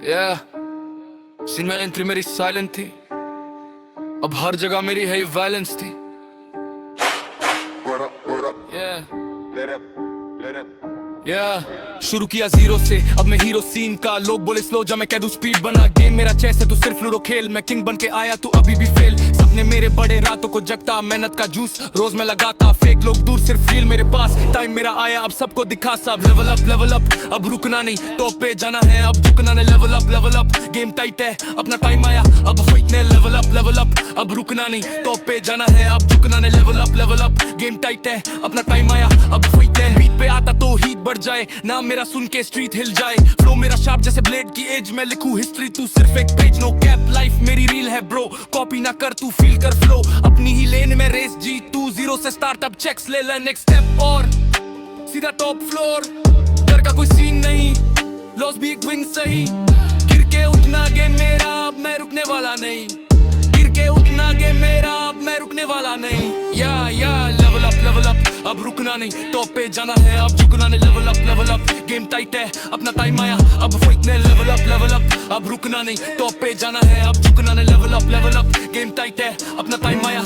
Yeah, scene में entry मेरी silent थी, अब हर जगह मेरी है वायलेंस थी। शुरू किया जीरो से, अब मैं हीरो सीन का। लोग बोले स्लो जा, मैं कह दूं स्पीड बना। गेम मेरा चेस है, तू सिर्फ लूडो खेल। मैं किंग बन के आया, तू अभी भी फेल। सपने मेरे बड़े, रातों को जगता, मेहनत का जूस रोज मैं लगाता। फेक लोग दूर, सिर्फ फील मेरे पास। टाइम मेरा आया, अब सबको दिखा सब। लेवल अप, अब रुकना नहीं, टॉप पे जाना है, अब झुकना नहीं। लेवल अप, गेम टाइट है, अपना टाइम आया, अब फिटने। लेवल अप, अब रुकना नहीं, टॉप पे जाना है, अब झुकना नहीं। लेवल अप, गेम टाइट है, अपना टाइम आया, अब फिटने। बीट पे आता तो हीट बढ़ जाए, नाम मेरा सुन के स्ट्रीट हिल जाए। फ्लो मेरा शार्प जैसे ब्लेड की एज, मैं लिखूं हिस्ट्री, तू सिर्फ एक पेज। नो कैप, लाइफ मेरी रील है ब्रो, कॉपी ना कर, तू फील कर फ्लो। अपनी ही लेन में रेस जी, तू जीरो से स्टार्टअप चेक्स ले ले। नेक्स्ट स्टेप और सीधा टॉप फ्लोर, डर का कोई सीन नहीं, लॉस भी एक विन सही। गिर के उठना गेम मेरा, अब मैं रुकने वाला नहीं। गिर के उठना गेम मेरा, अब मैं रुकने वाला नहीं। या लेवल अप, अब रुकना नहीं, टॉप पे जाना है, अब झुकना नहीं। लेवल अप, गेम टाइट है, अपना टाइम आया, अब फिटने। लेवल अप, अब रुकना नहीं, टॉप पे जाना है, अब झुकना नहीं। लेवल अप, गेम टाइट है, अपना टाइम आया,